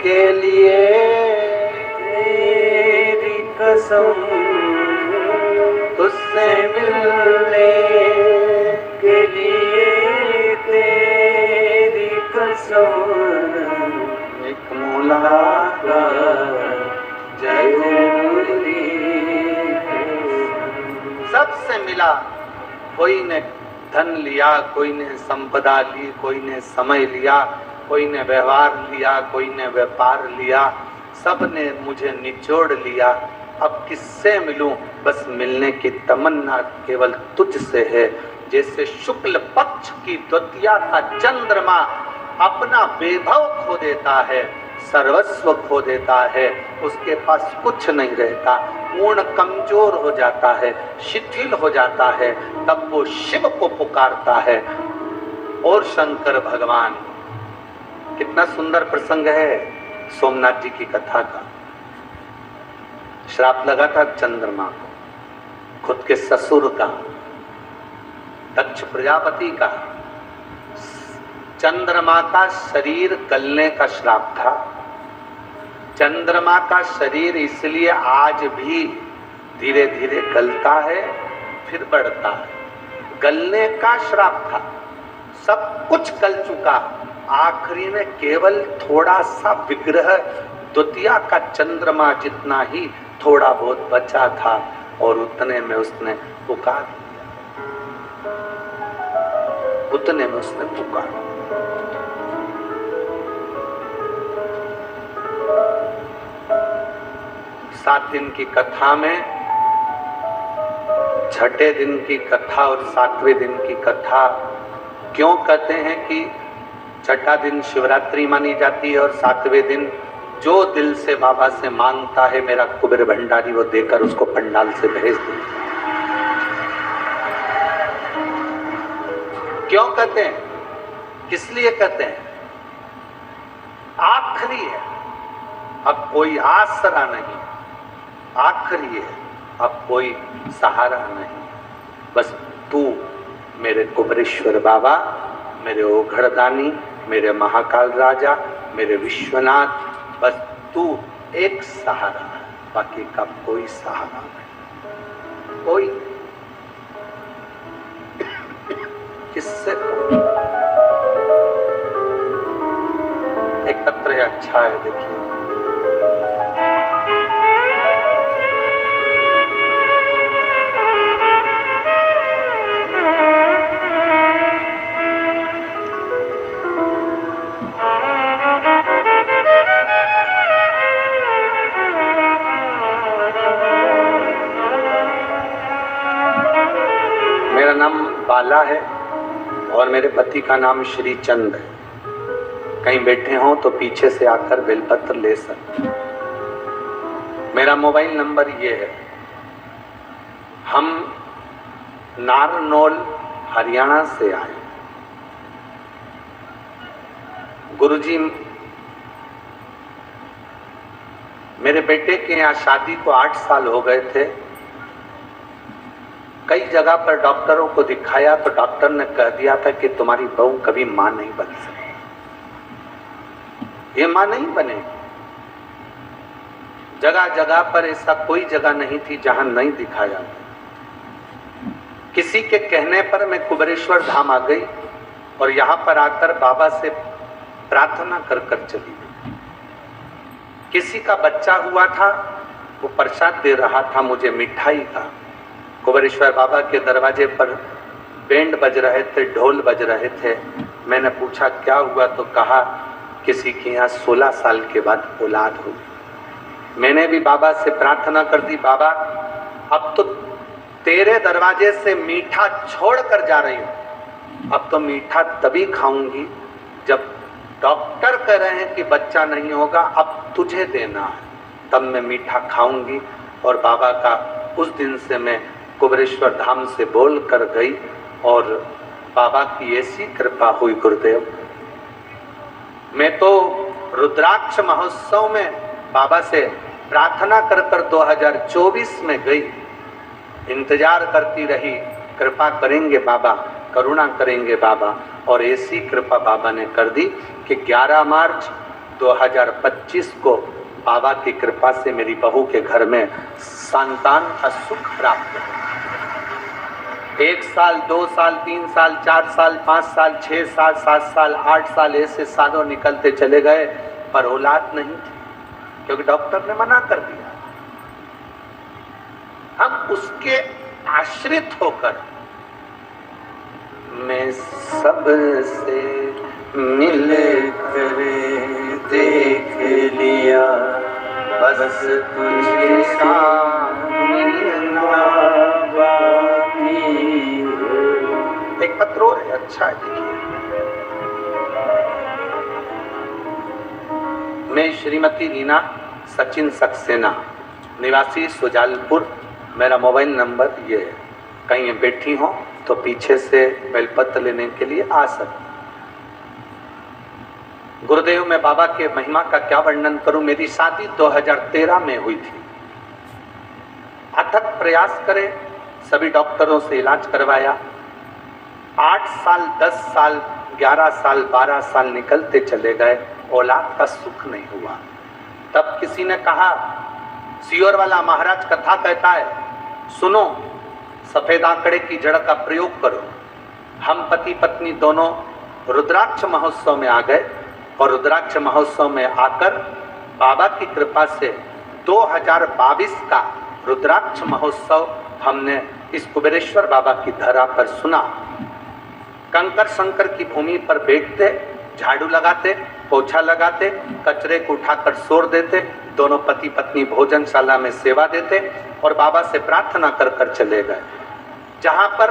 के लिए तेरी कसम, तुझसे मिलने के लिए तेरी कसम, एक मुलाकात जरूरी है। सबसे मिला, कोई ने धन लिया, कोई ने संपदा ली, कोई ने समय लिया, कोई ने व्यवहार लिया, कोई ने व्यापार लिया, सब ने मुझे निचोड़ लिया। अब किससे मिलूं? बस मिलने की तमन्ना केवल तुझसे है। जैसे शुक्ल पक्ष की द्वितीया का चंद्रमा अपना वैभव खो देता है, सर्वस्व खो देता है, उसके पास कुछ नहीं रहता, पूर्ण कमजोर हो जाता है, शिथिल हो जाता है, तब वो शिव को पुकारता है और शंकर भगवान। कितना सुंदर प्रसंग है सोमनाथ जी की कथा का। श्राप लगा था चंद्रमा को, खुद के ससुर का, दक्ष प्रजापति का। चंद्रमा का शरीर गलने का श्राप था। चंद्रमा का शरीर इसलिए आज भी धीरे धीरे गलता है, फिर बढ़ता है। गलने का श्राप था, सब कुछ गल चुका, आखिरी में केवल थोड़ा सा विग्रह द्वितीया का चंद्रमा जितना ही थोड़ा बहुत बचा था, और उतने में उसने पुकार दिया, उतने में उसने पुकार। 7 दिन की कथा में छठे दिन की कथा और 7वें दिन की कथा क्यों कहते हैं कि छठा दिन शिवरात्रि मानी जाती है और 7वें दिन जो दिल से बाबा से मांगता है मेरा कुबेर भंडारी वो देकर उसको पंडाल से भेज दे। क्यों कहते हैं, किस लिए कहते हैं? आखिरी है, अब कोई आसरा नहीं, आखिरी है, अब कोई सहारा नहीं। बस तू मेरे कुबेरेश्वर बाबा, मेरे ओघड़दानी, मेरे महाकाल राजा, मेरे विश्वनाथ, बस तू एक सहारा है, बाकी का कोई सहारा नहीं। कोई किससे एक पत्र है, अच्छा है, देखिए। मेरा नाम बाला है और मेरे पति का नाम श्री चंद है। कहीं बैठे हों तो पीछे से आकर बेलपत्र ले सकते। मेरा मोबाइल नंबर ये है। हम नारनौल हरियाणा से आए। गुरुजी, मेरे बेटे के यहाँ शादी को 8 साल हो गए थे। कई जगह पर डॉक्टरों को दिखाया तो डॉक्टर ने कह दिया था कि तुम्हारी बहू कभी मां नहीं बन सकती, ये मां नहीं बनेगी। जगह जगह पर ऐसा कोई जगह नहीं थी जहां नहीं दिखाया। किसी के कहने पर मैं कुबेरेश्वर धाम आ गई और यहां पर आकर बाबा से प्रार्थना कर कर चली गई। किसी का बच्चा हुआ था, वो प्रसाद दे रहा था मुझे मिठाई का। कुबेरेश्वर बाबा के दरवाजे पर बैंड बज रहे थे, ढोल बज रहे थे। मैंने पूछा क्या हुआ, तो कहा किसी के यहाँ 16 साल के बाद औलाद हुई। मैंने भी बाबा से प्रार्थना कर दी, बाबा अब तो तेरे दरवाजे से मीठा छोड़ कर जा रही हूँ, अब तो मीठा तभी खाऊंगी जब डॉक्टर कह रहे हैं कि बच्चा नहीं होगा, अब तुझे देना है, तब मैं मीठा खाऊंगी। और बाबा का उस दिन से मैं कुबेरेश्वर धाम से बोल कर गई और बाबा की ऐसी कृपा हुई गुरुदेव। मैं तो रुद्राक्ष महोत्सव में बाबा से प्रार्थना कर कर 2024 में गई, इंतजार करती रही, कृपा करेंगे बाबा, करुणा करेंगे बाबा, और ऐसी कृपा बाबा ने कर दी कि 11 मार्च 2025 को बाबा की कृपा से मेरी बहू के घर में संतान का सुख प्राप्त हो। 1 साल, 2 साल, 3 साल, 4 साल, 5 साल, 6 साल, 7 साल, 8 साल ऐसे सालों निकलते चले गए, पर औलाद नहीं थी, क्योंकि डॉक्टर ने मना कर दिया। हम उसके आश्रित होकर मैं सबसे मिल कर देख लिया, बस तुझे साथ मिलना बाकी। एक पत्र और है, अच्छा है, देखिए। मैं श्रीमती रीना सचिन सक्सेना, निवासी सुजालपुर, मेरा मोबाइल नंबर ये है। कहीं बैठी हो तो पीछे से बेलपत्र लेने के लिए आ सकते। गुरुदेव, मैं बाबा के महिमा का क्या वर्णन करूं। मेरी शादी 2013 में हुई थी। अथक प्रयास करे, सभी डॉक्टरों से इलाज करवाया। 8 साल, 10 साल, 11 साल, 12 साल निकलते चले गए, औलाद का सुख नहीं हुआ। तब किसी ने कहा, सियोर वाला महाराज कथा कहता है, सुनो, सफेद आंकड़े की जड़ का प्रयोग करो। हम पति पत्नी दोनों रुद्राक्ष महोत्सव में आ गए और रुद्राक्ष महोत्सव में आकर बाबा की कृपा से 2022 का रुद्राक्ष महोत्सव हमने इस कुबेरेश्वर बाबा की धरा पर सुना। कंकर शंकर की भूमि पर बैठते, झाड़ू लगाते, पोछा लगाते, कचरे को उठाकर सोर देते, दोनों पति पत्नी भोजनशाला में सेवा देते और बाबा से प्रार्थना कर कर चले गए। जहां पर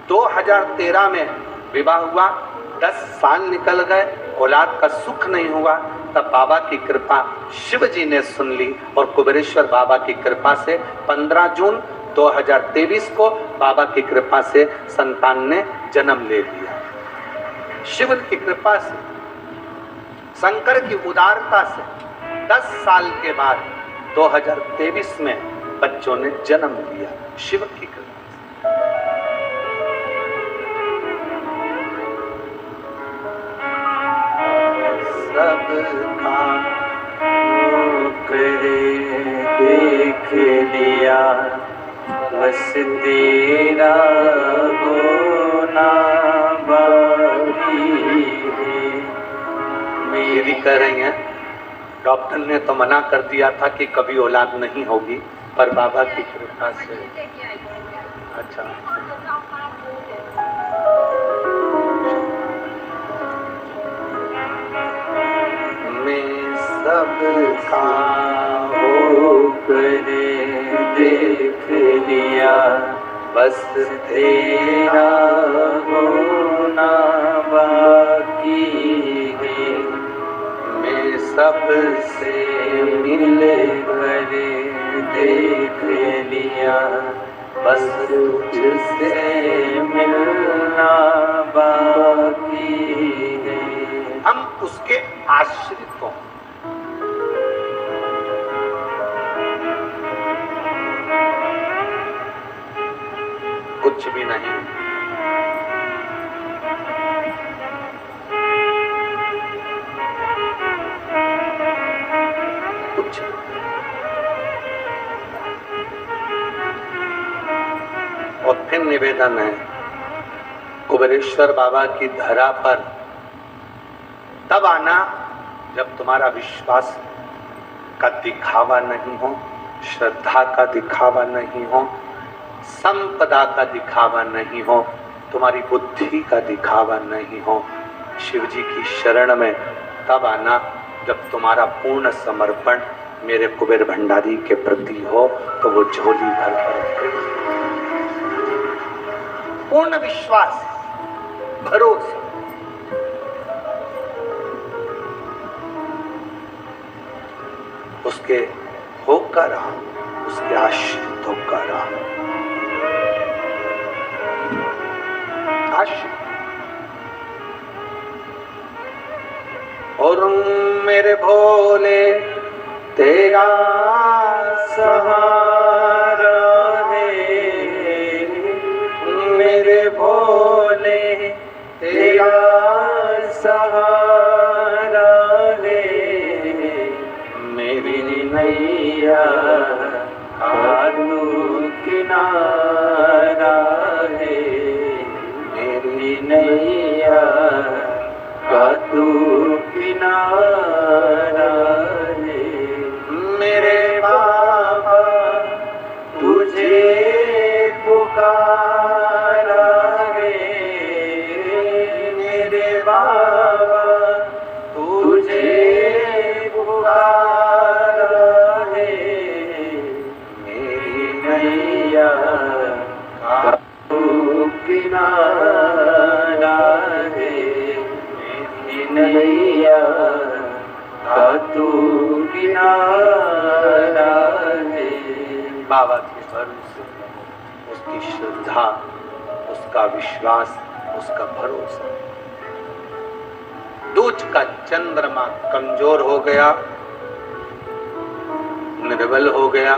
2013 में विवाह हुआ, 10 साल निकल गए, औलाद का सुख नहीं हुआ, तब बाबा की कृपा शिव जी ने सुन ली और कुबेरेश्वर बाबा की कृपा से 15 जून 2023 को बाबा की कृपा से संतान ने जन्म ले लिया। शिव की कृपा से, शंकर की उदारता से 10 साल के बाद 2023 में बच्चों ने जन्म लिया, शिव की कृपा। सबका करे देख लिया, बस तेरा होना बाकी है। मेरी कर रही हैं, डॉक्टर ने तो मना कर दिया था कि कभी औलाद नहीं होगी, पर बाबा की कृपा से। अच्छा, मैं सबका होकर देख लिया, बस तेरा होना बाकी है। मैं सबसे मिल कर देख लिया, बस तुझसे मिलना बाकी है। हम उसके आश्रित हों। कुछ भी नहीं, कुछ। और फिर निवेदन है, कुबेरेश्वर बाबा की धरा पर तब आना जब तुम्हारा विश्वास का दिखावा नहीं हो, श्रद्धा का दिखावा नहीं हो, संपदा का दिखावा नहीं हो, तुम्हारी बुद्धि का दिखावा नहीं हो। शिव जी की शरण में तब आना जब तुम्हारा पूर्ण समर्पण मेरे कुबेर भंडारी के प्रति हो, तो वो झोली भर कर पूर्ण विश्वास, भरोसा। उसके होकर रहा, उसके आश्रित होकर रहा। और मेरे भोले तेरा सहारा है, मेरे भोले तेरा सहारा है। नैया खातू किनारा है, मेरी नैया खातू किनारा है। मेरे बाबा तुझे पुकारा है, मेरे बाबा तुझे पुकारा है, मेरी नैया खातू किनारा है, मेरी नैया खातू किनारा है। बाबा के भरोसे, उसकी श्रद्धा, उसका विश्वास, उसका भरोसा। दूज का चंद्रमा कमजोर हो गया, निर्बल हो गया,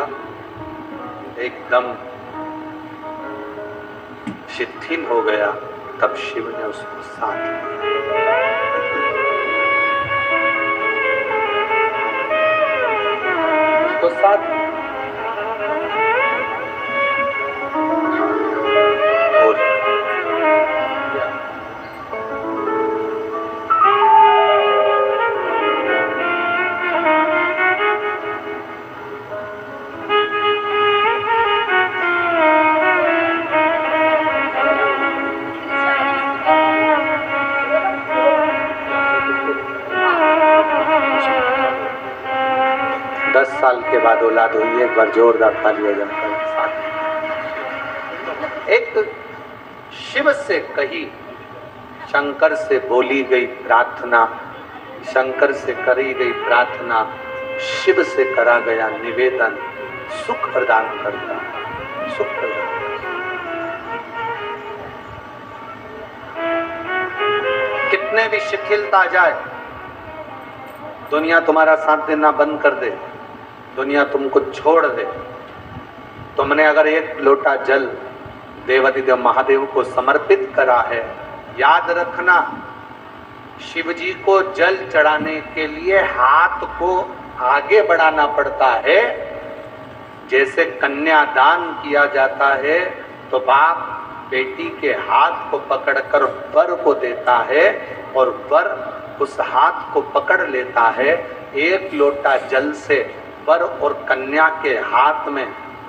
एकदम शिथिल हो गया, तब शिव ने उसको साथ लिया। उसको साथ और 10 साल के बाद औलाद हुई, एक बार जोरदार तालियां बजाकर। एक शिव से कही, शंकर से बोली गई प्रार्थना, शंकर से करी गई प्रार्थना, शिव से करा गया निवेदन सुख प्रदान करता, सुख प्रदान। कितने भी शिथिलता जाए, दुनिया तुम्हारा साथ देना बंद कर दे, दुनिया तुमको छोड़ दे, तुमने अगर एक लोटा जल देवाधिदेव महादेव को समर्पित करा है, याद रखना शिव जी को जल चढ़ाने के लिए हाथ को आगे बढ़ाना पड़ता है। जैसे कन्यादान किया जाता है तो बाप बेटी के हाथ को पकड़कर वर को देता है और वर उस हाथ को पकड़ लेता है। एक लोटा जल से वर और कन्या के हाथ में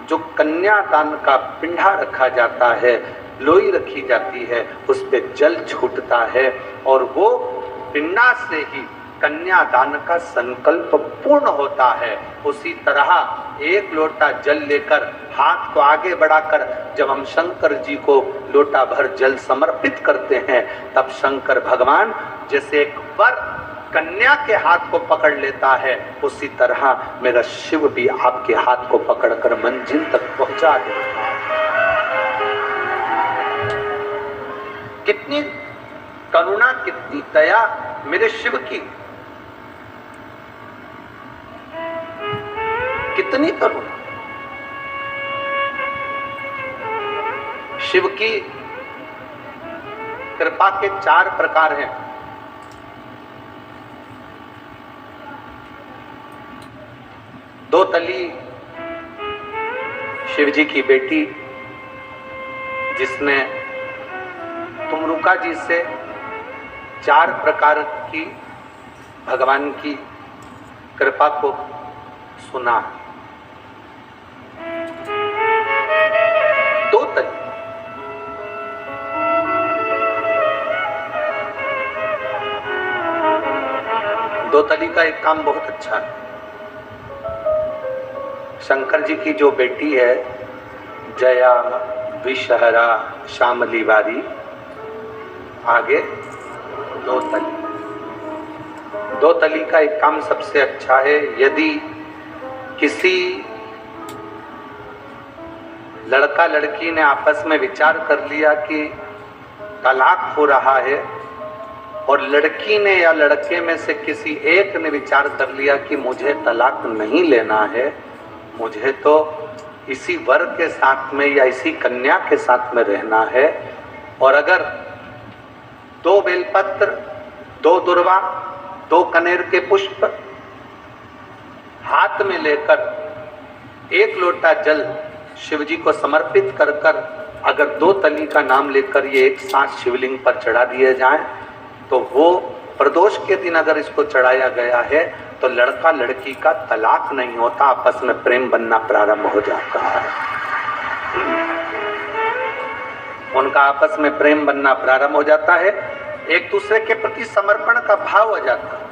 जो कन्यादान का पिंडा रखा जाता है, लोई रखी जाती है, उस पे जल छूटता है और वो पिंडा से ही कन्यादान का संकल्प पूर्ण होता है। उसी तरह एक लोटा जल लेकर हाथ को आगे बढ़ाकर जब हम शंकर जी को लोटा भर जल समर्पित करते हैं, तब शंकर भगवान जैसे एक वर कन्या के हाथ को पकड़ लेता है, उसी तरह मेरा शिव भी आपके हाथ को पकड़कर मंजिल तक पहुंचा देता है। कितनी करुणा, कितनी दया मेरे शिव की, कितनी करुणा। शिव की कृपा के 4 प्रकार हैं। दो तली शिव जी की बेटी, जिसने तुमरुका जी से 4 प्रकार की भगवान की कृपा को सुना। दो तली, दो तली का एक काम बहुत अच्छा है। शंकर जी की जो बेटी है जया, विषहरा, श्यामली वारी, आगे दो तली। दो तली का एक काम सबसे अच्छा है। यदि किसी लड़का लड़की ने आपस में विचार कर लिया कि तलाक हो रहा है और लड़की ने या लड़के में से किसी एक ने विचार कर लिया कि मुझे तलाक नहीं लेना है, मुझे तो इसी वर के साथ में या इसी कन्या के साथ में रहना है, और अगर 2 बेलपत्र, 2 दुर्वा, 2 कनेर के पुष्प हाथ में लेकर एक लोटा जल शिव जी को समर्पित कर कर अगर 2 तली का नाम लेकर ये एक साथ शिवलिंग पर चढ़ा दिए जाए तो वो प्रदोष के दिन अगर इसको चढ़ाया गया है तो लड़का लड़की का तलाक नहीं होता, आपस में प्रेम बनना प्रारंभ हो जाता है। उनका आपस में प्रेम बनना प्रारंभ हो जाता है, एक दूसरे के प्रति समर्पण का भाव हो जाता है।